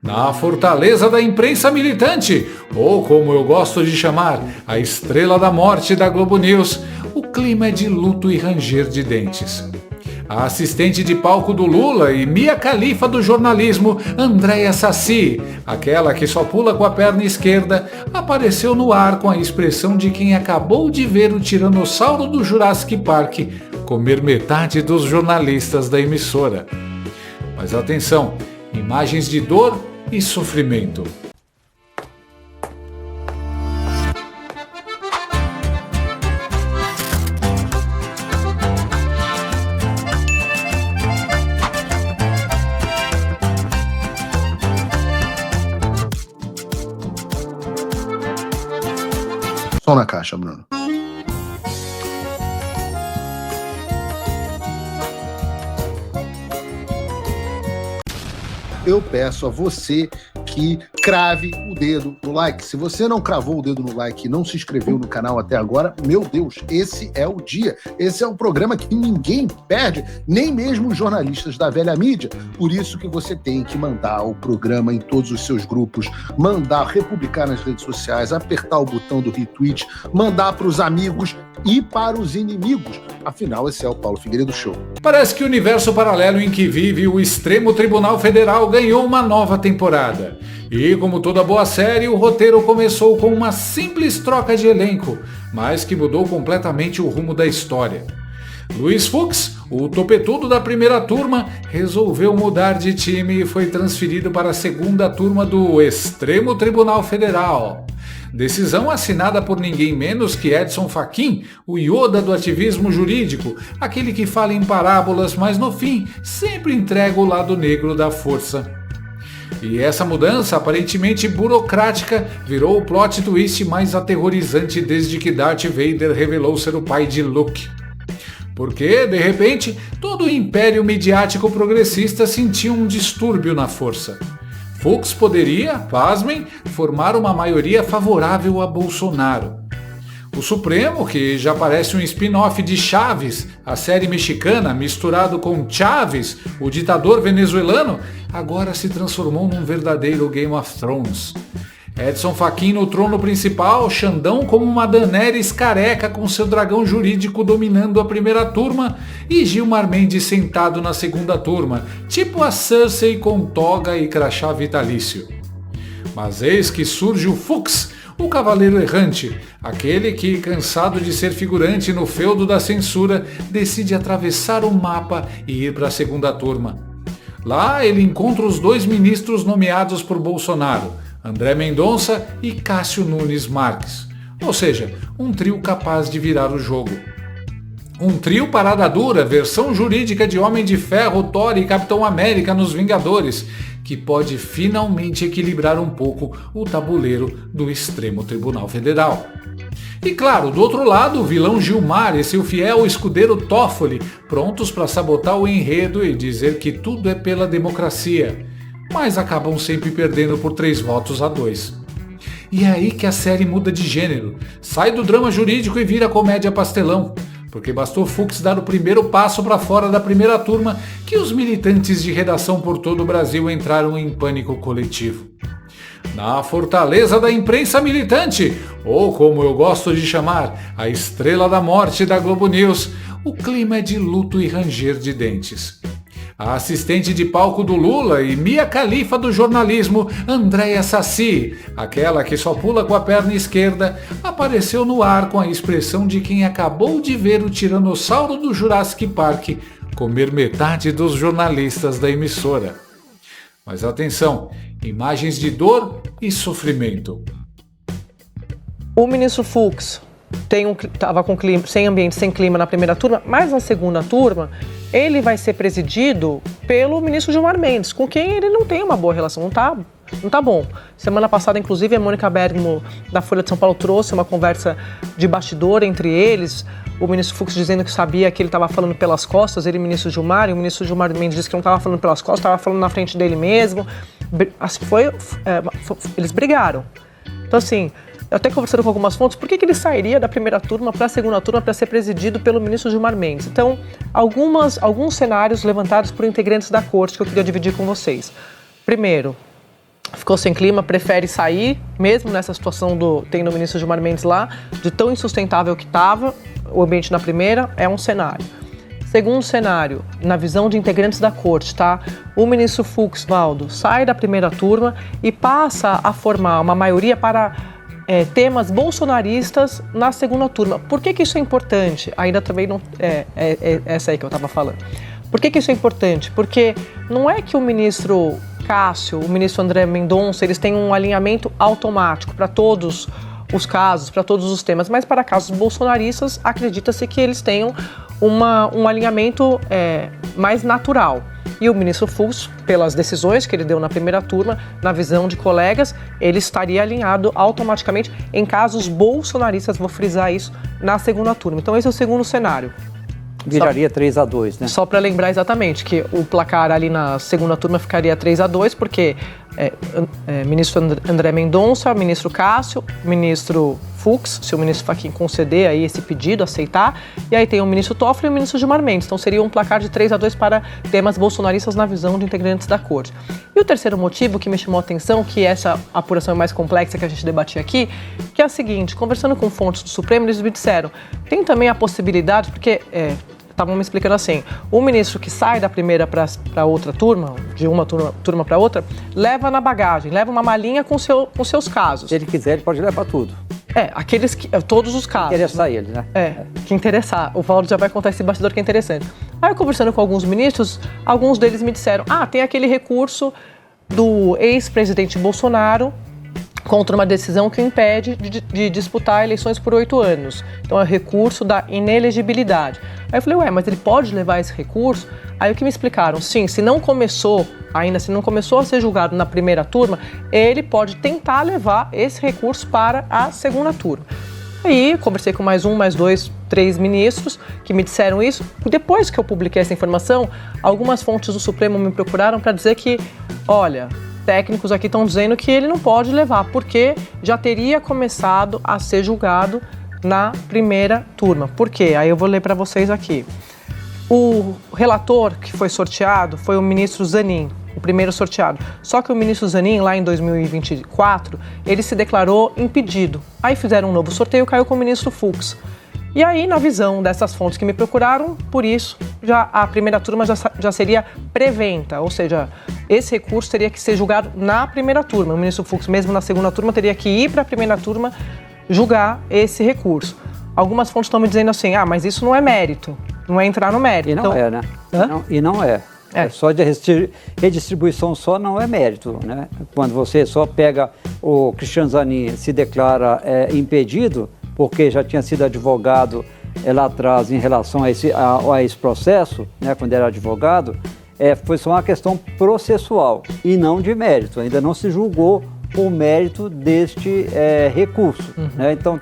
Na fortaleza da imprensa militante, ou como eu gosto de chamar, a estrela da morte da Globo News, o clima é de luto e ranger de dentes. A assistente de palco do Lula e Mia Khalifa do jornalismo, Andréa Saci, aquela que só pula com a perna esquerda, apareceu no ar com a expressão de quem acabou de ver o tiranossauro do Jurassic Park comer metade dos jornalistas da emissora. Mas atenção, imagens de dor e sofrimento. Som na caixa, Bruno. Eu peço a você que crave o dedo no like. Se você não cravou o dedo no like e não se inscreveu no canal até agora, meu Deus, esse é o dia. Esse é um programa que ninguém perde, nem mesmo os jornalistas da velha mídia. Por isso que você tem que mandar o programa em todos os seus grupos, mandar, republicar nas redes sociais, apertar o botão do retweet, mandar para os amigos e para os inimigos. Afinal, esse é o Paulo Figueiredo Show. Parece que o universo paralelo em que vive o Extremo Tribunal Federal ganhou uma nova temporada. E como toda boa série, o roteiro começou com uma simples troca de elenco, mas que mudou completamente o rumo da história. Luiz Fux, o topetudo da primeira turma, resolveu mudar de time e foi transferido para a segunda turma do Extremo Tribunal Federal. Decisão assinada por ninguém menos que Edson Fachin, o Yoda do ativismo jurídico, aquele que fala em parábolas, mas no fim sempre entrega o lado negro da força. E essa mudança, aparentemente burocrática, virou o plot twist mais aterrorizante desde que Darth Vader revelou ser o pai de Luke. Porque, de repente, todo o império midiático progressista sentiu um distúrbio na força. Fux poderia, pasmem, formar uma maioria favorável a Bolsonaro. O Supremo, que já parece um spin-off de Chaves, a série mexicana, misturado com Chávez, o ditador venezuelano, agora se transformou num verdadeiro Game of Thrones. Edson Fachin no trono principal, Xandão como uma Daenerys careca com seu dragão jurídico dominando a primeira turma e Gilmar Mendes sentado na segunda turma, tipo a Cersei com toga e crachá vitalício. Mas eis que surge o Fux, o cavaleiro errante, aquele que, cansado de ser figurante no feudo da censura, decide atravessar o mapa e ir para a segunda turma. Lá ele encontra os dois ministros nomeados por Bolsonaro, André Mendonça e Cássio Nunes Marques. Ou seja, um trio capaz de virar o jogo. Um trio parada dura, versão jurídica de Homem de Ferro, Thor e Capitão América nos Vingadores, que pode finalmente equilibrar um pouco o tabuleiro do Extremo Tribunal Federal. E claro, do outro lado, o vilão Gilmar e seu fiel escudeiro Toffoli, prontos para sabotar o enredo e dizer que tudo é pela democracia, mas acabam sempre perdendo por 3-2. E é aí que a série muda de gênero, sai do drama jurídico e vira comédia pastelão, porque bastou Fux dar o primeiro passo para fora da primeira turma que os militantes de redação por todo o Brasil entraram em pânico coletivo. Na fortaleza da imprensa militante, ou como eu gosto de chamar, a estrela da morte da Globo News, o clima é de luto e ranger de dentes. A assistente de palco do Lula e Mia Khalifa do jornalismo, Andréa Saci, aquela que só pula com a perna esquerda, apareceu no ar com a expressão de quem acabou de ver o tiranossauro do Jurassic Park comer metade dos jornalistas da emissora. Mas atenção, imagens de dor e sofrimento. O ministro Fux estava com clima, sem ambiente, sem clima na primeira turma, mas na segunda turma ele vai ser presidido pelo ministro Gilmar Mendes, com quem ele não tem uma boa relação, não tá bom. Semana passada, inclusive, a Mônica Bergamo, da Folha de São Paulo, trouxe uma conversa de bastidor entre eles, o ministro Fux dizendo que sabia que ele estava falando pelas costas, ele e o ministro Gilmar, e o ministro Gilmar Mendes disse que não estava falando pelas costas, estava falando na frente dele mesmo. Assim, eles brigaram. Então, assim, eu até conversando com algumas fontes, por que ele sairia da primeira turma para a segunda turma para ser presidido pelo ministro Gilmar Mendes? Então, alguns cenários levantados por integrantes da corte que eu queria dividir com vocês. Primeiro, ficou sem clima, prefere sair, mesmo nessa situação tendo o ministro Gilmar Mendes lá, de tão insustentável que estava o ambiente na primeira, é um cenário. Segundo cenário, na visão de integrantes da corte, tá? O ministro Fux, Valdo, sai da primeira turma e passa a formar uma maioria para temas bolsonaristas na segunda turma. Por que isso é importante? Ainda também não é essa aí que eu estava falando. Por que isso é importante? Porque não é que o ministro Cássio, o ministro André Mendonça, eles têm um alinhamento automático para todos os casos, para todos os temas, mas para casos bolsonaristas, acredita-se que eles tenham um alinhamento mais natural. E o ministro Fux, pelas decisões que ele deu na primeira turma, na visão de colegas, ele estaria alinhado automaticamente em casos bolsonaristas, vou frisar isso, na segunda turma. Então esse é o segundo cenário. Viraria 3-2, né? Só para lembrar exatamente que o placar ali na segunda turma ficaria 3-2, porque ministro André Mendonça, ministro Cássio, ministro Fux, se o ministro Fachin conceder aí esse pedido, aceitar, e aí tem o ministro Toffoli e o ministro Gilmar Mendes. Então seria um placar de 3-2 para temas bolsonaristas na visão de integrantes da corte. E o terceiro motivo que me chamou a atenção, que essa apuração é mais complexa que a gente debatia aqui, que é o seguinte: conversando com fontes do Supremo, eles me disseram, tem também a possibilidade, porque estavam me explicando assim, o ministro que sai da primeira para outra turma, de uma turma para outra, leva na bagagem, leva uma malinha com seus casos. Se ele quiser, ele pode levar tudo. Todos os casos. Interessar ele, né? Que interessar. O Valdo já vai contar esse bastidor que é interessante. Aí, conversando com alguns ministros, alguns deles me disseram, tem aquele recurso do ex-presidente Bolsonaro contra uma decisão que o impede de disputar eleições por 8 anos. Então, é o recurso da inelegibilidade. Aí eu falei, mas ele pode levar esse recurso? Aí o que me explicaram, sim, se não começou a ser julgado na primeira turma, ele pode tentar levar esse recurso para a segunda turma. Aí conversei com mais 2, 3 ministros que me disseram isso. Depois que eu publiquei essa informação, algumas fontes do Supremo me procuraram para dizer que, olha, técnicos aqui estão dizendo que ele não pode levar, porque já teria começado a ser julgado na primeira turma. Por quê? Aí eu vou ler para vocês aqui. O relator que foi sorteado foi o ministro Zanin, o primeiro sorteado. Só que o ministro Zanin, lá em 2024, ele se declarou impedido. Aí fizeram um novo sorteio e caiu com o ministro Fux. E aí, na visão dessas fontes que me procuraram, por isso, a primeira turma já seria preventa, ou seja, esse recurso teria que ser julgado na primeira turma. O ministro Fux, mesmo na segunda turma, teria que ir para a primeira turma julgar esse recurso. Algumas fontes estão me dizendo assim, mas isso não é mérito, não é entrar no mérito. E não é, né? E não é. Só de redistribuição só não é mérito, né? Quando você só pega o Cristiano Zanin, se declara impedido, porque já tinha sido advogado lá atrás em relação a esse processo, né, quando era advogado, foi só uma questão processual e não de mérito. Ainda não se julgou o mérito deste recurso. Né? Então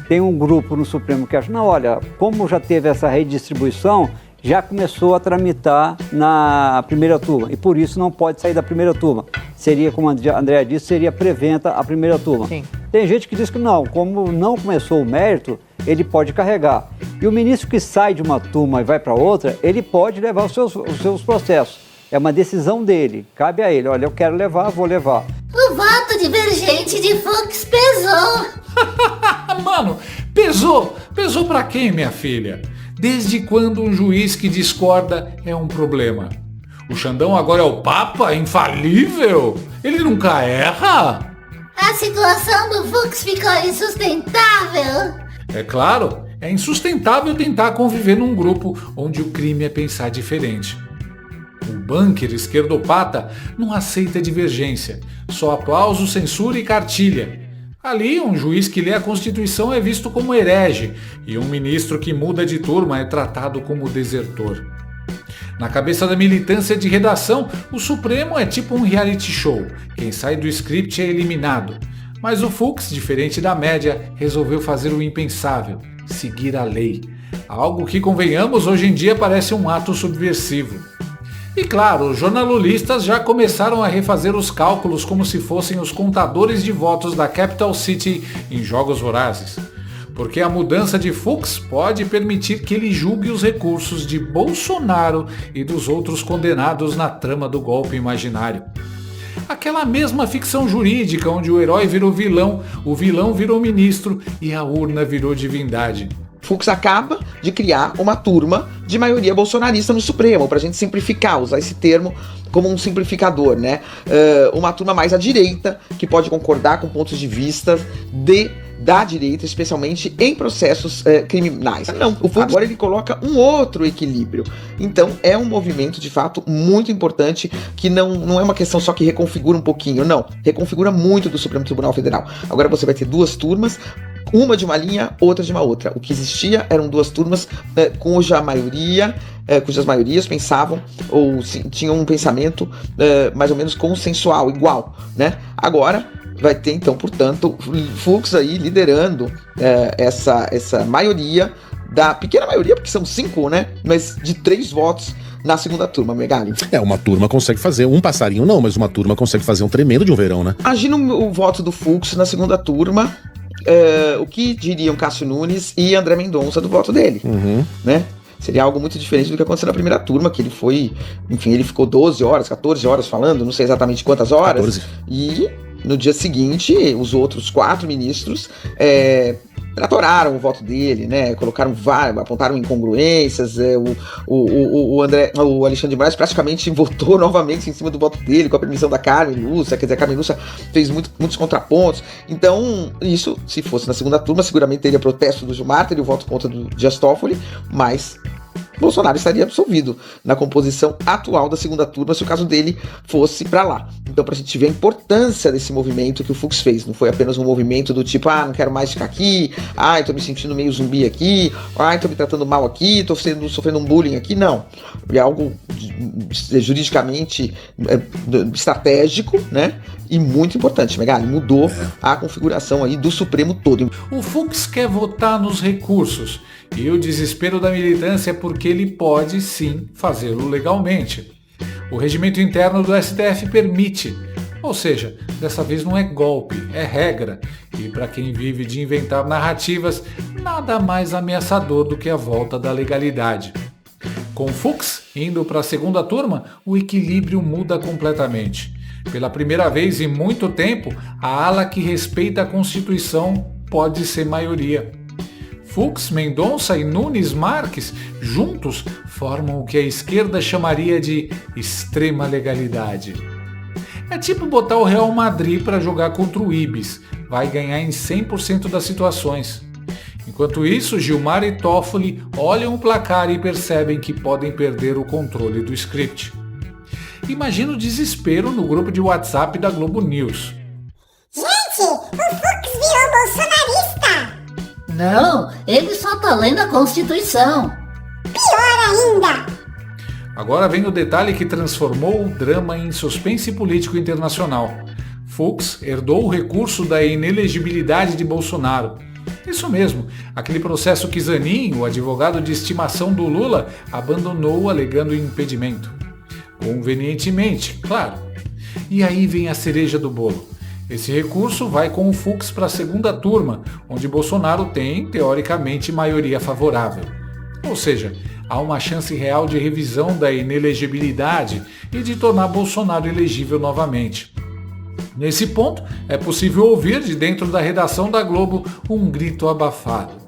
tem um grupo no Supremo que acha, não, olha, como já teve essa redistribuição, já começou a tramitar na primeira turma e por isso não pode sair da primeira turma. Seria, como a Andréa disse, seria preventa a primeira turma. Sim. Tem gente que diz que não, como não começou o mérito, ele pode carregar. E o ministro que sai de uma turma e vai para outra, ele pode levar os seus processos. É uma decisão dele, cabe a ele. Olha, eu quero levar, vou levar. O voto divergente de Fux pesou. Mano, pesou? Pesou pra quem, minha filha? Desde quando um juiz que discorda é um problema? O Xandão agora é o Papa? Infalível? Ele nunca erra? A situação do Fux ficou insustentável. É claro, é insustentável tentar conviver num grupo onde o crime é pensar diferente. O bunker esquerdopata não aceita divergência, só aplauso, censura e cartilha. Ali, um juiz que lê a Constituição é visto como herege e um ministro que muda de turma é tratado como desertor. Na cabeça da militância de redação, o Supremo é tipo um reality show. Quem sai do script é eliminado. Mas o Fux, diferente da média, resolveu fazer o impensável, seguir a lei. Algo que, convenhamos, hoje em dia parece um ato subversivo. E claro, os jornalistas já começaram a refazer os cálculos como se fossem os contadores de votos da Capital City em Jogos Vorazes. Porque a mudança de Fux pode permitir que ele julgue os recursos de Bolsonaro e dos outros condenados na trama do golpe imaginário. Aquela mesma ficção jurídica onde o herói virou vilão, o vilão virou ministro e a urna virou divindade. Fux acaba de criar uma turma de maioria bolsonarista no Supremo, pra gente simplificar, usar esse termo como um simplificador, né? Uma turma mais à direita, que pode concordar com pontos de vista da direita, especialmente em processos criminais. Não, o Fux agora ele coloca um outro equilíbrio. Então é um movimento, de fato, muito importante, que não é uma questão só que reconfigura um pouquinho, não. Reconfigura muito do Supremo Tribunal Federal. Agora você vai ter duas turmas, uma de uma linha, outra de uma outra. O que existia eram duas turmas cujas maiorias pensavam ou tinham um pensamento mais ou menos consensual, igual, né? Agora vai ter então, portanto, Fux aí liderando essa maioria, da pequena maioria, porque são 5, né? Mas de 3 votos na segunda turma, Megali. Uma turma consegue fazer, um passarinho não, mas uma turma consegue fazer um tremendo de um verão, né? Agindo o voto do Fux na segunda turma, o que diriam Cássio Nunes e André Mendonça do voto dele, né? Seria algo muito diferente do que aconteceu na primeira turma, que ele foi, enfim, ele ficou 12 horas, 14 horas falando, não sei exatamente quantas horas, 14. E no dia seguinte, os outros 4 ministros tratoraram o voto dele, né? Apontaram incongruências. O Alexandre de Moraes praticamente votou novamente em cima do voto dele, com a permissão da Carmen Lúcia. Quer dizer, a Carmen Lúcia fez muitos contrapontos. Então, isso, se fosse na segunda turma, seguramente teria protesto do Gilmar, teria o voto contra do Dias Toffoli, mas Bolsonaro estaria absolvido na composição atual da segunda turma se o caso dele fosse pra lá. Então, pra gente ver a importância desse movimento que o Fux fez, não foi apenas um movimento do tipo, não quero mais ficar aqui, tô me sentindo meio zumbi aqui, tô me tratando mal aqui, tô sofrendo um bullying aqui, não. É algo juridicamente estratégico, né? E muito importante, Megali, mudou a configuração aí do Supremo todo. O Fux quer votar nos recursos e o desespero da militância é porque ele pode sim fazê-lo legalmente. O regimento interno do STF permite, ou seja, dessa vez não é golpe, é regra. E para quem vive de inventar narrativas, nada mais ameaçador do que a volta da legalidade. Com Fux indo para a segunda turma, o equilíbrio muda completamente. Pela primeira vez em muito tempo, a ala que respeita a Constituição pode ser maioria. Fux, Mendonça e Nunes Marques, juntos, formam o que a esquerda chamaria de extrema legalidade. É tipo botar o Real Madrid para jogar contra o Ibis, vai ganhar em 100% das situações. Enquanto isso, Gilmar e Toffoli olham o placar e percebem que podem perder o controle do script. Imagina o desespero no grupo de WhatsApp da Globo News. Gente, o Fux virou bolsonarista! Não, ele só tá lendo a Constituição. Pior ainda! Agora vem o detalhe que transformou o drama em suspense político internacional. Fux herdou o recurso da inelegibilidade de Bolsonaro. Isso mesmo, aquele processo que Zanin, o advogado de estimação do Lula, abandonou alegando impedimento. Convenientemente, claro. E aí vem a cereja do bolo. Esse recurso vai com o Fux para a segunda turma, onde Bolsonaro tem, teoricamente, maioria favorável. Ou seja, há uma chance real de revisão da inelegibilidade e de tornar Bolsonaro elegível novamente. Nesse ponto, é possível ouvir de dentro da redação da Globo um grito abafado.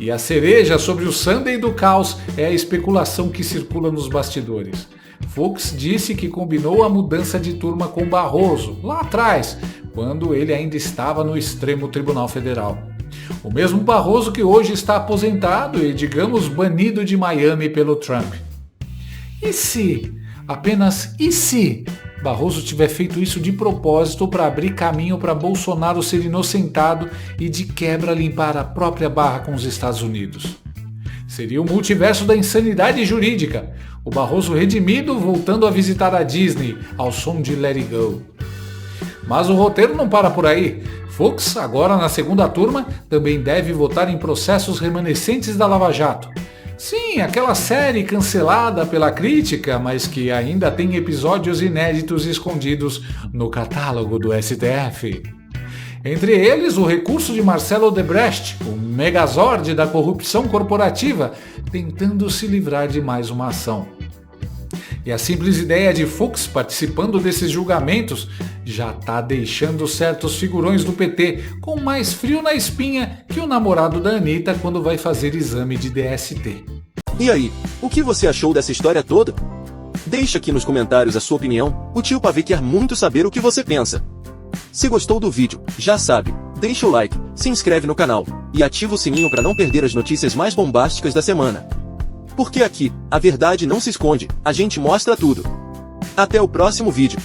E a cereja sobre o Sunday do caos é a especulação que circula nos bastidores. Fux disse que combinou a mudança de turma com Barroso, lá atrás, quando ele ainda estava no Supremo Tribunal Federal. O mesmo Barroso que hoje está aposentado e, digamos, banido de Miami pelo Trump. E se, apenas e se, Barroso tiver feito isso de propósito para abrir caminho para Bolsonaro ser inocentado e de quebra limpar a própria barra com os Estados Unidos? Seria o multiverso da insanidade jurídica, o Barroso redimido voltando a visitar a Disney ao som de Let It Go. Mas o roteiro não para por aí. Fux, agora na segunda turma, também deve votar em processos remanescentes da Lava Jato. Sim, aquela série cancelada pela crítica, mas que ainda tem episódios inéditos escondidos no catálogo do STF. Entre eles, o recurso de Marcelo Odebrecht, o megazord da corrupção corporativa, tentando se livrar de mais uma ação. E a simples ideia de Fux participando desses julgamentos já tá deixando certos figurões do PT com mais frio na espinha que o namorado da Anitta quando vai fazer exame de DST. E aí, o que você achou dessa história toda? Deixa aqui nos comentários a sua opinião, o tio Pavê quer muito saber o que você pensa. Se gostou do vídeo, já sabe, deixa o like, se inscreve no canal e ativa o sininho para não perder as notícias mais bombásticas da semana. Porque aqui, a verdade não se esconde, a gente mostra tudo. Até o próximo vídeo.